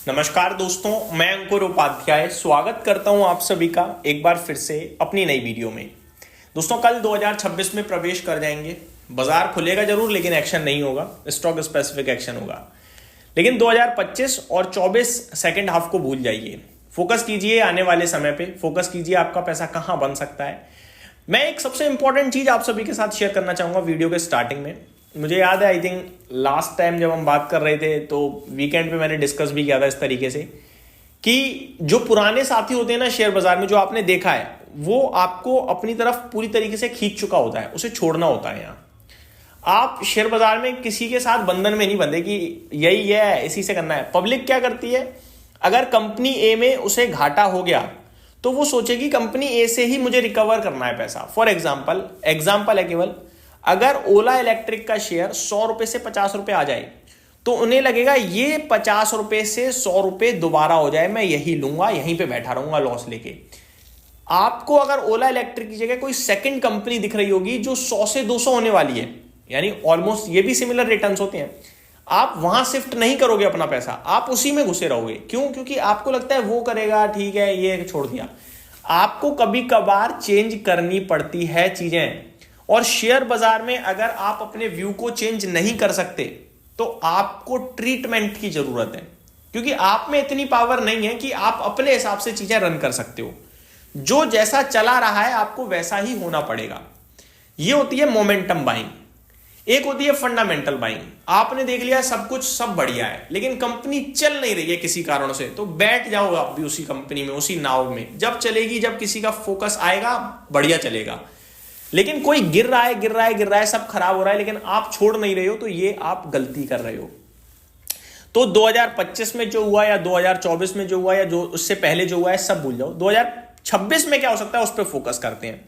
नमस्कार दोस्तों, मैं अंकुर उपाध्याय स्वागत करता हूं आप सभी का एक बार फिर से अपनी नई वीडियो में। दोस्तों, कल 2026 में प्रवेश कर जाएंगे। बाजार खुलेगा जरूर, लेकिन एक्शन नहीं होगा, स्टॉक स्पेसिफिक एक्शन होगा। लेकिन 2025 और 24 सेकेंड हाफ को भूल जाइए, फोकस कीजिए आने वाले समय पे, फोकस कीजिए आपका पैसा कहां बन सकता है। मैं एक सबसे इंपॉर्टेंट चीज आप सभी के साथ शेयर करना चाहूंगा वीडियो के स्टार्टिंग में। मुझे याद है, आई थिंक लास्ट टाइम जब हम बात कर रहे थे तो वीकेंड पे मैंने डिस्कस भी किया था इस तरीके से कि जो पुराने साथी होते हैं ना शेयर बाजार में, जो आपने देखा है वो आपको अपनी तरफ पूरी तरीके से खींच चुका होता है, उसे छोड़ना होता है। यहाँ आप शेयर बाजार में किसी के साथ बंधन में नहीं बंधे कि यही है, इसी से करना है। पब्लिक क्या करती है, अगर कंपनी ए में उसे घाटा हो गया तो वो सोचेगी कंपनी ए से ही मुझे रिकवर करना है पैसा। फॉर एग्जाम्पल है केवल, अगर ओला इलेक्ट्रिक का शेयर 100 रुपए से 50 रुपए आ जाए तो उन्हें लगेगा ये 50 रुपए से 100 रुपए दोबारा हो जाए, मैं यही लूंगा, यहीं पे बैठा रहूंगा लॉस लेके। आपको अगर ओला इलेक्ट्रिक की जगह कोई सेकंड कंपनी दिख रही होगी जो 100 से 200 होने वाली है, यानी ऑलमोस्ट ये भी सिमिलर रिटर्न्स होते हैं, आप वहां शिफ्ट नहीं करोगे अपना पैसा, आप उसी में घुसे रहोगे। क्यों? क्योंकि आपको लगता है वो करेगा, ठीक है, ये छोड़ दिया। आपको कभी कभार चेंज करनी पड़ती है चीजें, और शेयर बाजार में अगर आप अपने व्यू को चेंज नहीं कर सकते तो आपको ट्रीटमेंट की जरूरत है, क्योंकि आप में इतनी पावर नहीं है कि आप अपने हिसाब से चीजें रन कर सकते हो। जो जैसा चला रहा है आपको वैसा ही होना पड़ेगा। यह होती है मोमेंटम बाइंग, एक होती है फंडामेंटल बाइंग। आपने देख लिया सब कुछ, सब बढ़िया है, लेकिन कंपनी चल नहीं रही है किसी कारणों से, तो बैठ जाओ आप भी उसी कंपनी में, उसी नाव में। जब चलेगी, जब किसी का फोकस आएगा, बढ़िया चलेगा। लेकिन कोई गिर रहा है, सब खराब हो रहा है, लेकिन आप छोड़ नहीं रहे हो, तो ये आप गलती कर रहे हो। तो 2025 में जो हुआ या 2024 में जो हुआ या जो उससे पहले जो हुआ है सब भूल जाओ। 2026 में क्या हो सकता है उस पर फोकस करते हैं।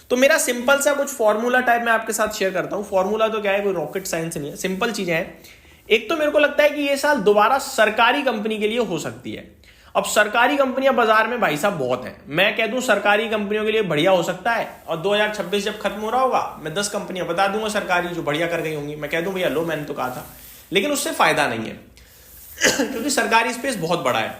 तो मेरा सिंपल सा कुछ फॉर्मूला टाइप मैं आपके साथ शेयर करता हूं। फॉर्मूला तो क्या है, कोई रॉकेट साइंस नहीं है, सिंपल चीजें हैं। एक तो मेरे को लगता है कि ये साल दोबारा सरकारी कंपनी के लिए हो सकती है। अब सरकारी कंपनियां बाजार में भाई साहब बहुत हैं। मैं कह दूं सरकारी कंपनियों के लिए बढ़िया हो सकता है, और 2026 जब खत्म हो रहा होगा मैं 10 कंपनियां बता दूंगा सरकारी जो बढ़िया कर गई होंगी। मैं कह दूं भैया लो, मैंने तो कहा था, लेकिन उससे फायदा नहीं है क्योंकि सरकारी स्पेस बहुत बड़ा है।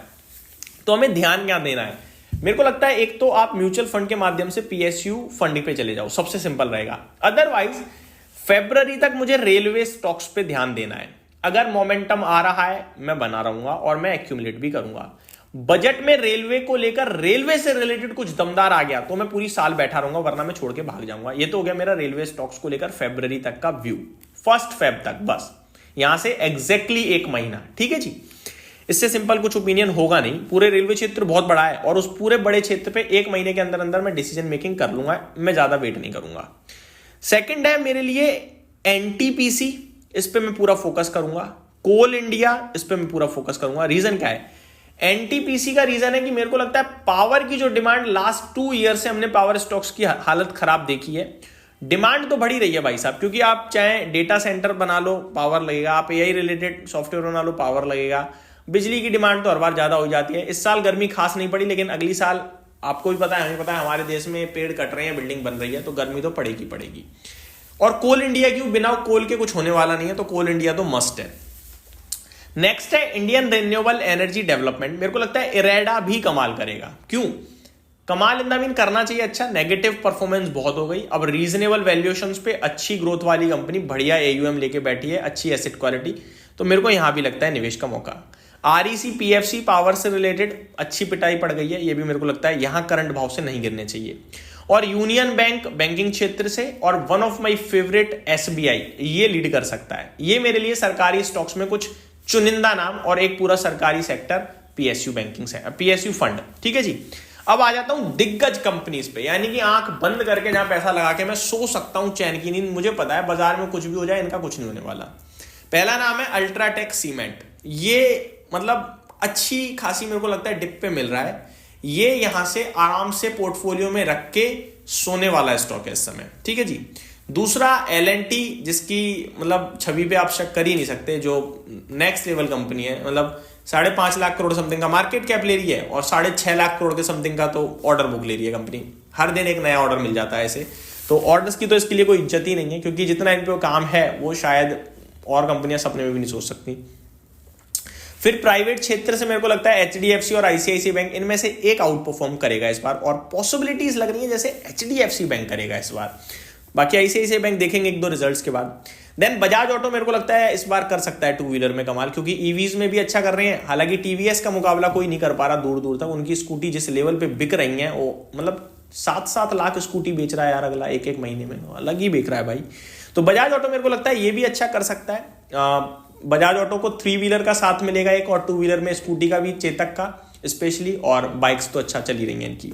तो हमें ध्यान क्या देना है, मेरे को लगता है एक तो आप म्यूचुअल फंड के माध्यम से पीएसयू फंडिंग पे चले जाओ, सबसे सिंपल रहेगा। अदरवाइज फरवरी तक मुझे रेलवे स्टॉक्स पे ध्यान देना है। अगर मोमेंटम आ रहा है मैं बना रहूंगा और मैं एक्यूमुलेट भी करूंगा। बजट में रेलवे को लेकर, रेलवे से रिलेटेड कुछ दमदार आ गया तो मैं पूरी साल बैठा रहूंगा, वरना मैं छोड़ के भाग जाऊंगा। ये तो हो गया मेरा रेलवे स्टॉक्स को लेकर फरवरी तक का व्यू, 1 फेब तक, बस यहां से एग्जैक्टली 1 महीना। ठीक है जी, इससे सिंपल कुछ ओपिनियन होगा नहीं। पूरे रेलवे क्षेत्र बहुत बड़ा है और उस पूरे बड़े क्षेत्र पे 1 महीने के अंदर अंदर मैं डिसीजन मेकिंग कर लूंगा, मैं ज्यादा वेट नहीं करूंगा। सेकंड है मेरे लिए एनटीपीसी, इस पे मैं पूरा फोकस करूंगा। कोल इंडिया, इस पे मैं पूरा फोकस करूंगा। रीजन क्या है, एनटीपीसी का रीजन है कि मेरे को लगता है पावर की जो डिमांड लास्ट 2 ईयर से हमने पावर स्टॉक्स की हालत खराब देखी है। डिमांड तो बढ़ी रही है भाई साहब, क्योंकि आप चाहे डेटा सेंटर बना लो पावर लगेगा, आप एआई रिलेटेड सॉफ्टवेयर बना लो पावर लगेगा। बिजली की डिमांड तो हर बार ज्यादा हो जाती है। इस साल गर्मी खास नहीं पड़ी, लेकिन अगली साल आपको भी पता है, हमें पता है, हमारे देश में पेड़ कट रहे हैं, बिल्डिंग बन रही है, तो गर्मी तो पड़ेगी। और कोल इंडिया क्यों, बिना कोल के कुछ होने वाला नहीं है, तो कोल इंडिया तो मस्ट है। नेक्स्ट है इंडियन रिन्यूएबल एनर्जी डेवलपमेंट। मेरे को लगता है इरेडा भी कमाल करेगा। क्यों कमाल, इन द मीन करना चाहिए अच्छा। नेगेटिव परफॉर्मेंस बहुत हो गई, अब रीजनेबल वैल्यूएशंस पे अच्छी ग्रोथ वाली कंपनी, बढ़िया एयूएम लेके बैठी है, अच्छी एसेट क्वालिटी, तो मेरे को यहां भी लगता है निवेश का मौका। आरईसी पीएफसी पावर से रिलेटेड अच्छी पिटाई पड़ गई है, ये भी मेरे को लगता है यहां करंट भाव से नहीं गिरने चाहिए। और यूनियन बैंक बैंकिंग क्षेत्र से, और one of my favourite SBI, ये लीड कर सकता है। ये मेरे लिए सरकारी स्टॉक्स में कुछ चुनिंदा नाम और एक पूरा सरकारी सेक्टर पीएसयू बैंकिंग से, पीएसयू फंड। ठीक है जी, अब आ जाता हूं दिग्गज कंपनीज पे, यानी कि आंख बंद करके जहां पैसा लगा के मैं सो सकता हूं चैन की नींद। मुझे पता है बाजार में कुछ भी हो जाए, इनका कुछ नहीं होने वाला। पहला नाम है अल्ट्राटेक सीमेंट। ये मतलब अच्छी खासी मेरे को लगता है डिप पे मिल रहा है। ये यहां से आराम से पोर्टफोलियो में रख के सोने वाला स्टॉक है इस समय। ठीक है जी। दूसरा एल&टी, जिसकी मतलब छवि पे आप शक कर ही नहीं सकते, जो नेक्स्ट लेवल कंपनी है। मतलब 5.5 लाख करोड़ समथिंग का मार्केट कैप ले रही है और 6.5 लाख करोड़ के समथिंग का तो ऑर्डर बुक ले रही है कंपनी। हर दिन एक नया ऑर्डर मिल जाता है ऐसे, तो ऑर्डर्स की तो इसके लिए कोई इज्जत ही नहीं है, क्योंकि जितना इन पे काम है वो शायद और कंपनियां सपने में भी नहीं सोच सकती। फिर प्राइवेट क्षेत्र से मेरे को लगता है एचडीएफसी और आईसीआईसीआई बैंक, इनमें से एक आउट परफॉर्म करेगा इस बार, और पॉसिबिलिटीज लग रही है जैसे एचडीएफसी बैंक करेगा इस बार। बाकी आईसीआईसीआई बैंक देखेंगे एक दो रिजल्ट्स के बाद। देन बजाज ऑटो मेरे को लगता है इस बार कर सकता है टू व्हीलर में कमाल, क्योंकि ईवीज में भी अच्छा कर रहे हैं। हालांकि टीवीएस का मुकाबला कोई नहीं कर पा रहा दूर दूर तक। उनकी स्कूटी जिस लेवल पे बिक रही है, वो मतलब 7-7 लाख स्कूटी बेच रहा है यार अगला एक महीने में, अलग ही बेच रहा है भाई। तो बजाज ऑटो मेरे को लगता है ये भी अच्छा कर सकता है। बजाज ऑटो को 3 व्हीलर का साथ मिलेगा एक, और 2 व्हीलर में स्कूटी का भी, चेतक का स्पेशली, और बाइक्स तो अच्छा चली रही हैं इनकी।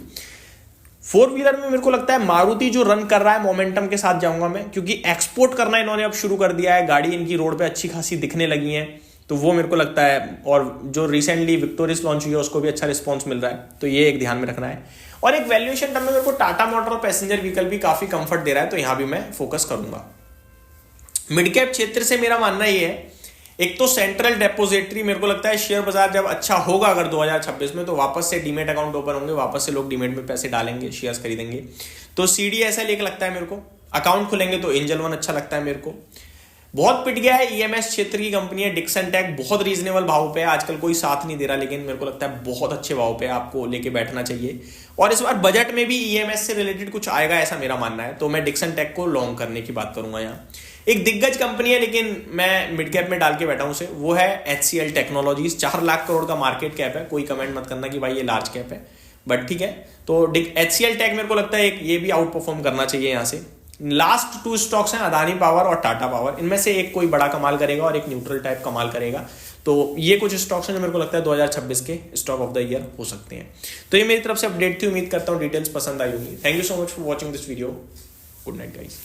4 व्हीलर में मेरे को लगता है मारुति जो रन कर रहा है मोमेंटम के साथ जाऊंगा मैं, क्योंकि एक्सपोर्ट करना इन्होंने अब शुरू कर दिया है। गाड़ी इनकी रोड पे अच्छी खासी दिखने लगी है, तो वो मेरे को लगता है। और जो रिसेंटली विक्टोरियस लॉन्च हुई है उसको भी अच्छा रिस्पॉन्स मिल रहा है, तो ये एक ध्यान में रखना है। और एक वैल्यूएशन टर्म में मेरे को टाटा मोटर और पैसेंजर व्हीकल भी काफी कंफर्ट दे रहा है, तो यहां भी मैं फोकस करूंगा। मिड कैप क्षेत्र से मेरा मानना ये है, एक तो सेंट्रल डिपॉजिटरी मेरे को लगता है शेयर बाजार जब अच्छा होगा अगर 2026 में, तो वापस से डीमेट अकाउंट ओपन होंगे, वापस से लोग डीमेट में पैसे डालेंगे, शेयर्स खरीदेंगे। तो सीडीएसएल एक लगता है मेरे को, अकाउंट खुलेंगे तो एंजल वन अच्छा लगता है मेरे को। बहुत पिट गया है ईएमएस क्षेत्र की कंपनी है डिक्सन टेक, बहुत रीजनेबल भाव पे है, आजकल कोई साथ नहीं दे रहा, लेकिन मेरे को लगता है बहुत अच्छे भाव पे आपको लेके बैठना चाहिए। और इस बार बजट में भी ईएमएस से रिलेटेड कुछ आएगा ऐसा मेरा मानना है, तो मैं डिक्सन टेक को लॉन्ग करने की बात करूंगा। यहाँ एक दिग्गज कंपनी है लेकिन मैं मिड कैप में डाल के बैठा हूं उसे, वो है एचसीएल टेक्नोलॉजीज। 4 लाख करोड़ का मार्केट कैप है, कोई कमेंट मत करना कि भाई ये लार्ज कैप है, बट ठीक है। तो एचसीएल टेक मेरे को लगता है एक ये भी आउट परफॉर्म करना चाहिए यहाँ से। लास्ट 2 स्टॉक्स हैं अदानी पावर और टाटा पावर, इनमें से एक कोई बड़ा कमाल करेगा और एक न्यूट्रल टाइप कमाल करेगा। तो ये कुछ स्टॉक्स हैं जो मेरे को लगता है 2026 के स्टॉक ऑफ द ईयर हो सकते हैं। तो ये मेरी तरफ से अपडेट थी, उम्मीद करता हूँ डिटेल्स पसंद आई होगी। Thank you so much for watching this video. Good night guys.